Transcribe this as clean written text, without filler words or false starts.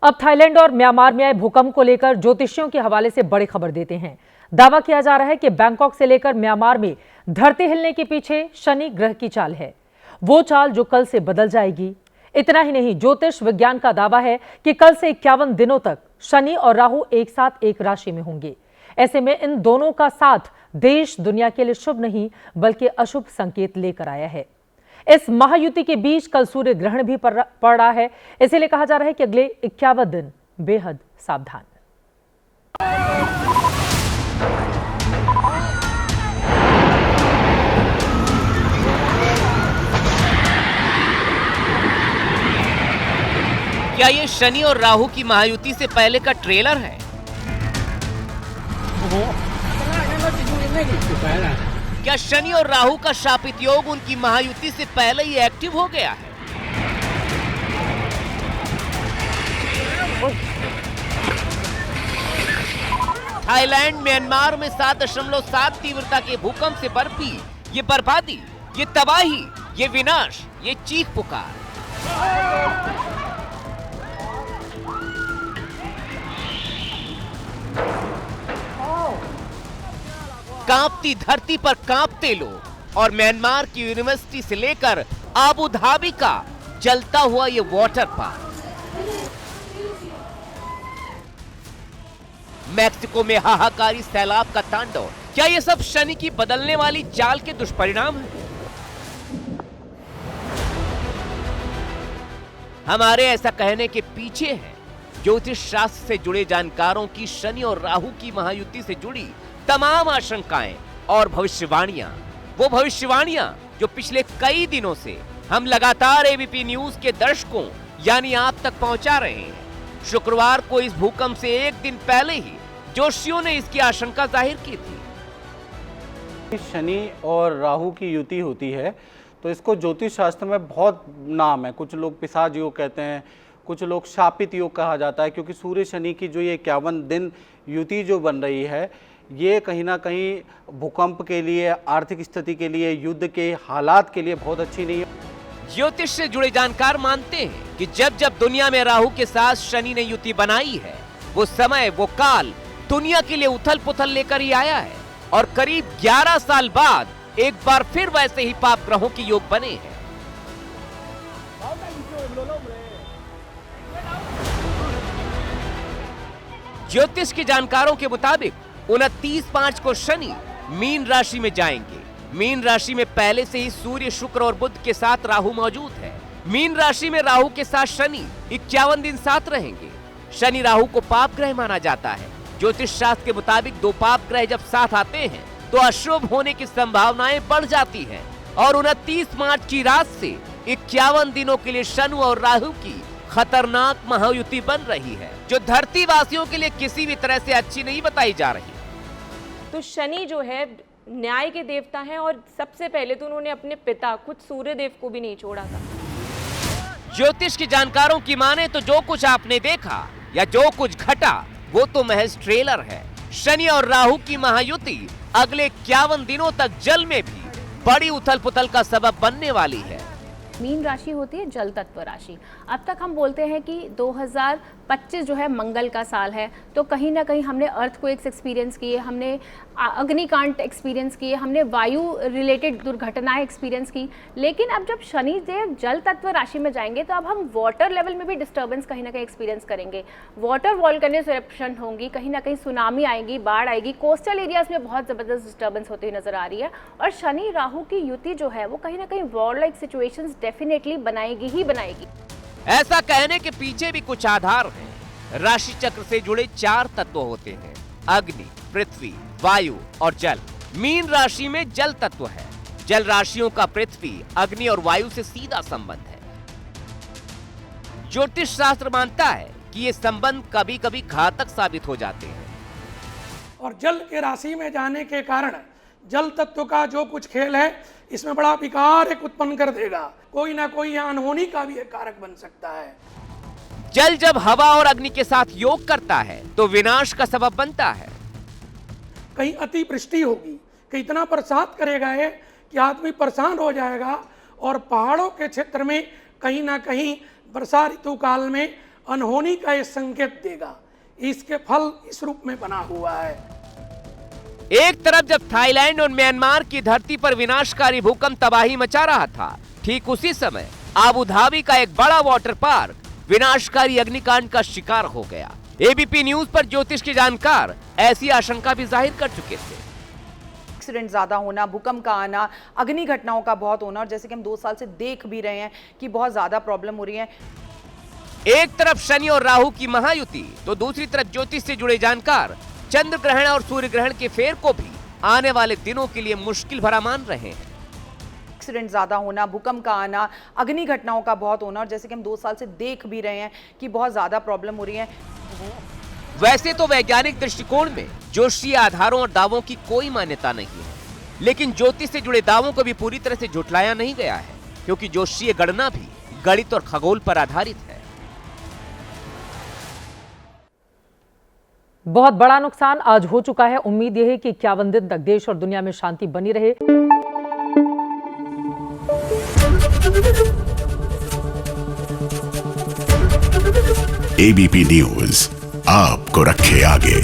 अब थाईलैंड और म्यांमार में आए भूकंप को लेकर ज्योतिषियों के हवाले से बड़ी खबर देते हैं। दावा किया जा रहा है कि बैंकॉक से लेकर म्यांमार में धरती हिलने के पीछे शनि ग्रह की चाल है, वो चाल जो कल से बदल जाएगी। इतना ही नहीं, ज्योतिष विज्ञान का दावा है कि कल से 51 दिनों तक शनि और राहु एक साथ एक राशि में होंगे। ऐसे में इन दोनों का साथ देश दुनिया के लिए शुभ नहीं बल्कि अशुभ संकेत लेकर आया है। इस महायुति के बीच कल सूर्य ग्रहण भी पड़ रहा है, इसीलिए कहा जा रहा है कि अगले 51 दिन बेहद सावधान। क्या ये शनि और राहु की महायुति से पहले का ट्रेलर है? क्या शनि और राहु का शापित योग उनकी महायुति से पहले ही एक्टिव हो गया है? थाईलैंड म्यांमार में 7.7 तीव्रता के भूकंप से बरपी ये बर्बादी, ये तबाही, ये विनाश, ये चीख पुकार। कांपती धरती पर कांपते लोग और म्यांमार की यूनिवर्सिटी से लेकर आबू धाबी का जलता हुआ ये वाटर पार्क। मैक्सिको में हाहाकारी सैलाब का तांडव। क्या ये सब शनि की बदलने वाली चाल के दुष्परिणाम हैं? हमारे ऐसा कहने के पीछे है ज्योतिष शास्त्र से जुड़े जानकारों की शनि और राहु की महायुति से जुड़ी तमाम आशंकाएं और भविष्यवाणियां। वो भविष्यवाणियां जो पिछले कई दिनों से हम लगातार एबीपी न्यूज के दर्शकों यानी आप तक पहुंचा रहे हैं। शुक्रवार को इस भूकंप से एक दिन पहले ही ज्योतिषियों ने इसकी आशंका जाहिर की थी। शनि और राहु की युति होती है तो इसको ज्योतिष शास्त्र में बहुत नाम है। कुछ लोग पिशाच योग कहते हैं, कुछ लोग शापित योग कहा जाता है, क्योंकि सूर्य शनि की जो ये 51 दिन युति जो बन रही है ये कहीं ना कहीं भूकंप के लिए, आर्थिक स्थिति के लिए, युद्ध के हालात के लिए बहुत अच्छी नहीं है। ज्योतिष से जुड़े जानकार मानते हैं कि जब जब दुनिया में राहु के साथ शनि ने युति बनाई है, वो समय, वो काल दुनिया के लिए उथल पुथल लेकर ही आया है और करीब 11 साल बाद एक बार फिर वैसे ही पाप ग्रहों की योग बने हैं। ज्योतिष के जानकारों के मुताबिक 29 मार्च को शनि मीन राशि में जाएंगे। मीन राशि में पहले से ही सूर्य, शुक्र और बुध के साथ राहु मौजूद है। मीन राशि में राहु के साथ शनि 51 दिन साथ रहेंगे। शनि राहु को पाप ग्रह माना जाता है। ज्योतिष शास्त्र के मुताबिक दो पाप ग्रह जब साथ आते हैं तो अशुभ होने की संभावनाएं बढ़ जाती हैं और 29 मार्च की रात से 51 दिनों के लिए शनि और राहु की खतरनाक महायुति बन रही है, जो धरती वासियों के लिए किसी भी तरह से अच्छी नहीं बताई जा रही। तो शनि जो है न्याय के देवता हैं और सबसे पहले तो उन्होंने अपने पिता खुद सूर्य देव को भी नहीं छोड़ा था। ज्योतिष के जानकारों की माने तो जो कुछ आपने देखा या जो कुछ घटा वो तो महज ट्रेलर है। शनि और राहु की महायुति अगले 51 दिनों तक जल में भी बड़ी उथल पुथल का सबब बनने वाली है। मीन राशि होती है जल तत्व राशि। अब तक हम बोलते हैं कि 2025 जो है मंगल का साल है, तो कहीं ना कहीं हमने अर्थक्वेक्स एक्सपीरियंस किए, हमने अग्निकांड एक्सपीरियंस किए, हमने वायु रिलेटेड दुर्घटनाएं एक्सपीरियंस की। लेकिन अब जब शनि देव जल तत्व राशि में जाएंगे तो अब हम वाटर लेवल में भी डिस्टर्बेंस कहीं ना कहीं एक्सपीरियंस करेंगे। वाटर वॉल्केनोस इरप्शन होंगी, कहीं ना कहीं सुनामी आएगी, बाढ़ आएगी। कोस्टल एरियाज में बहुत ज़बरदस्त डिस्टर्बेंस होती हुई नजर आ रही है और शनि राहु की युति जो है वो कहीं ना कहीं वॉर लाइक सिचुएशंस डेफिनेटली बनाएगी ही बनाएगी। ऐसा कहने के पीछे भी कुछ आधार हैं। राशि चक्र से जुड़े 4 तत्व होते हैं: अग्नि, पृथ्वी, वायु और जल। मीन राशि में जल तत्व है। जल राशियों का पृथ्वी, अग्नि और वायु से सीधा संबंध है। ज्योतिष शास्त्र मानता है कि ये संबंध कभी कभी घातक साबित हो जाते हैं। और जल के राशि में जाने के कारण जल तत्व का जो कुछ खेल है इसमें बड़ा विकार एक उत्पन्न कर देगा। कोई ना कोई यहाँ अनहोनी का भी एक कारक बन सकता है। जल जब हवा और अग्नि के साथ योग करता है तो विनाश का सबब बनता है। कहीं अतिवृष्टि होगी कि इतना बरसात करेगा ये कि आदमी परेशान हो जाएगा और पहाड़ों के क्षेत्र में कहीं ना कहीं वर्षा ऋतु काल में अनहोनी का ये संकेत देगा। इसके फल इस रूप में बना हुआ है। एक तरफ जब थाईलैंड और म्यांमार की धरती पर विनाशकारी भूकंप तबाही मचा रहा था, ठीक उसी समय आबू धाबी का एक बड़ा वाटर पार्क विनाशकारी अग्निकांड का शिकार हो गया। एबीपी न्यूज पर ज्योतिष के जानकार ऐसी आशंका भी जाहिर कर चुके थे। एक्सीडेंट ज़्यादा होना, भूकंप का आना, अग्नि घटनाओं का बहुत होना, और जैसे कि हम 2 साल से देख भी रहे हैं कि बहुत ज़्यादा प्रॉब्लम हो रही है। एक तरफ शनि और राहु की महायुति, तो दूसरी तरफ ज्योतिष से जुड़े जानकार चंद्र ग्रहण और सूर्य ग्रहण के फेर को भी आने वाले दिनों के लिए मुश्किल भरा मान रहे हैं। एक्सीडेंट ज़्यादा होना, भूकंप का आना, अग्नि घटनाओं का बहुत होना, और जैसे कि हम 2 साल से देख भी रहे हैं कि बहुत ज़्यादा प्रॉब्लम हो रही है। वैसे तो वैज्ञानिक दृष्टिकोण में ज्योतिषीय आधारों और दावों की कोई मान्यता नहीं है, लेकिन ज्योतिष से जुड़े दावों को भी पूरी तरह से झुठलाया नहीं गया है, क्योंकि ज्योतिषीय गणना भी गणित और खगोल पर आधारित है। बहुत बड़ा नुकसान आज हो चुका है। उम्मीद यह है कि 51 दिन तक देश और दुनिया में शांति बनी रहे। एबीपी न्यूज आपको रखे आगे।